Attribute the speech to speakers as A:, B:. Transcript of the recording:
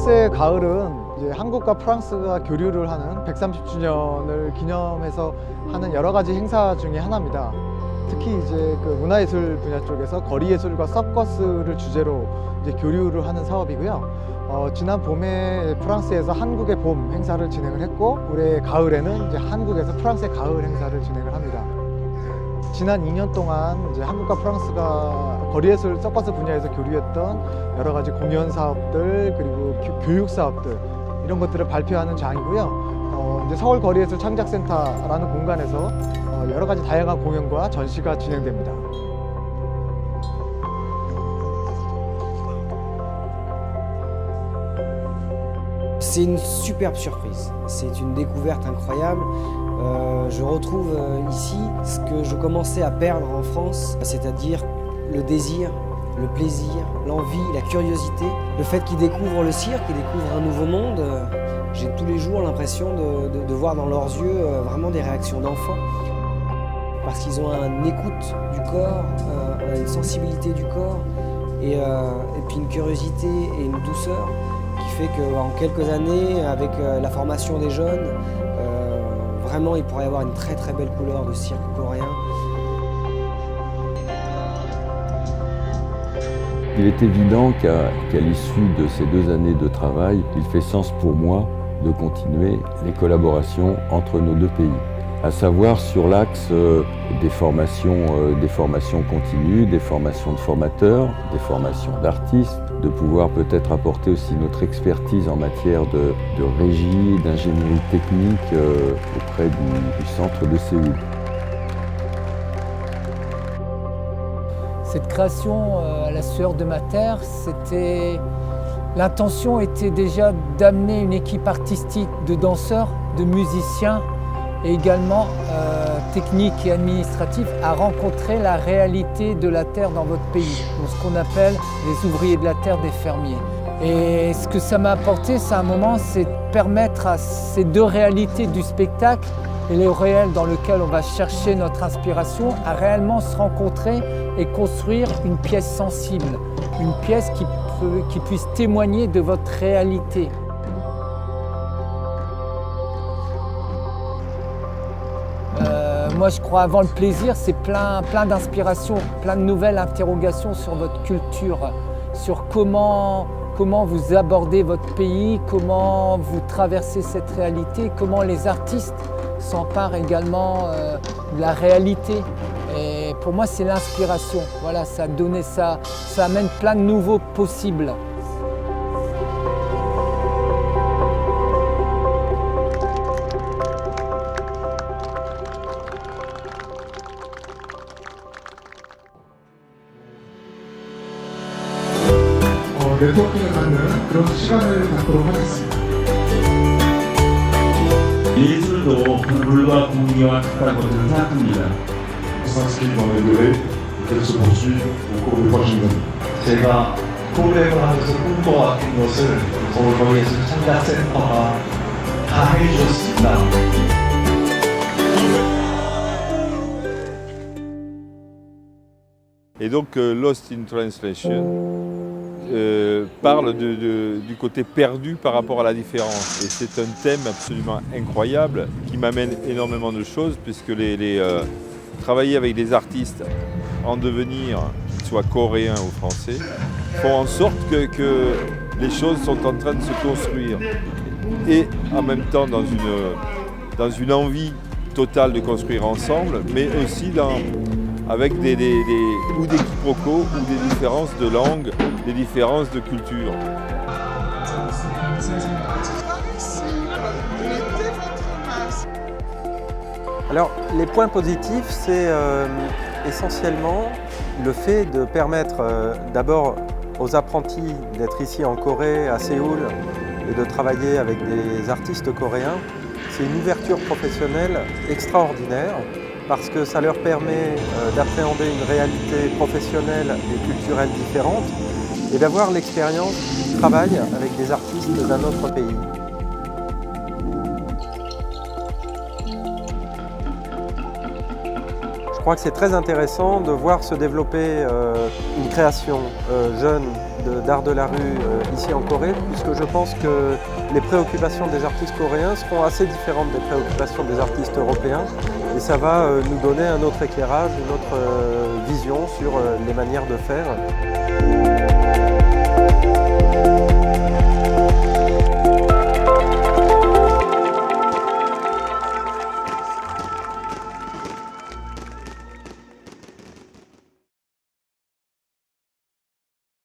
A: 프랑스의 가을은 이제 한국과 프랑스가 교류를 하는 130주년을 기념해서 하는 여러 가지 행사 중에 하나입니다. 특히 이제 그 문화예술 분야 쪽에서 거리예술과 서커스를 주제로 이제 교류를 하는 사업이고요. 지난 봄에 프랑스에서 한국의 봄 행사를 진행을 했고, 올해 가을에는 이제 한국에서 프랑스의 가을 행사를 진행을 합니다. 지난 2년 동안 이제 한국과 프랑스가 거리예술 서커스 분야에서 교류했던 여러 가지 공연 사업들, 그리고 교육 사업들, 이런 것들을 발표하는 장이고요. 이제 서울 거리예술 창작센터라는 공간에서 여러 가지 다양한 공연과 전시가 진행됩니다.
B: C'est une superbe surprise, c'est une découverte incroyable. Je retrouve ici ce que je commençais à perdre en France, c'est-à-dire le désir, le plaisir, l'envie, la curiosité. Le fait qu'ils découvrent le cirque, qu'ils découvrent un nouveau monde, j'ai tous les jours l'impression de voir dans leurs yeux vraiment des réactions d'enfants. Parce qu'ils ont une écoute du corps, une sensibilité du corps, et puis une curiosité et une douceur qui fait qu'en quelques années, avec la formation des jeunes, vraiment il pourrait y avoir une très très belle couleur de cirque coréen.
C: Il est évident qu'à l'issue de ces 2 années de travail, il fait sens pour moi de continuer les collaborations entre nos 2 pays. À savoir sur l'axe des formations continues, des formations de formateurs, des formations d'artistes, de pouvoir peut-être apporter aussi notre expertise en matière de régie, d'ingénierie technique auprès du centre de Séoul.
D: Cette création à la sueur de ma terre, l'intention était déjà d'amener une équipe artistique de danseurs, de musiciens, et également techniques et administratifs à rencontrer la réalité de la terre dans votre pays, ce qu'on appelle les ouvriers de la terre, des fermiers. Et ce que ça m'a apporté, c'est un moment, c'est de permettre à ces 2 réalités du spectacle et le réel dans lequel on va chercher notre inspiration à réellement se rencontrer et construire une pièce sensible, une pièce qui puisse témoigner de votre réalité. Moi, je crois avant le plaisir, c'est plein d'inspiration, plein de nouvelles interrogations sur votre culture, sur comment vous abordez votre pays, comment vous traversez cette réalité, comment les artistes s'emparent également de la réalité. Et pour moi, c'est l'inspiration. Voilà, ça amène plein de nouveaux possibles.
E: 네트워킹을 갖는 그런 시간을 갖도록 하겠습니다.
F: 예술도 물과 공기와 같다고 생각합니다.
E: s'inscrit dans les durées et qu'elle se poursuit au cours des prochaines années.
G: 제가 프로그램을 하면서 꿈꿔왔던 것을 서울 거리예술 창작센터가 다 해주셨습니다.
H: Et donc Lost in Translation parle du côté perdu par rapport à la différence. Et c'est un thème absolument incroyable qui m'amène énormément de choses, puisque travailler avec des artistes en devenir, qu'ils soient coréens ou français, font en sorte que les choses sont en train de se construire. Et en même temps dans une envie totale de construire ensemble, mais aussi avec des quiproquos ou des différences de langue, des différences de culture.
I: Alors, les points positifs, c'est essentiellement le fait de permettre d'abord aux apprentis d'être ici en Corée, à Séoul, et de travailler avec des artistes coréens. C'est une ouverture professionnelle extraordinaire, parce que ça leur permet d'appréhender une réalité professionnelle et culturelle différente et d'avoir l'expérience du travail avec des artistes d'un autre pays. Je crois que c'est très intéressant de voir se développer une création jeune d'art de la rue ici en Corée, puisque je pense que les préoccupations des artistes coréens seront assez différentes des préoccupations des artistes européens, et ça va nous donner un autre éclairage, une autre vision sur les manières de faire.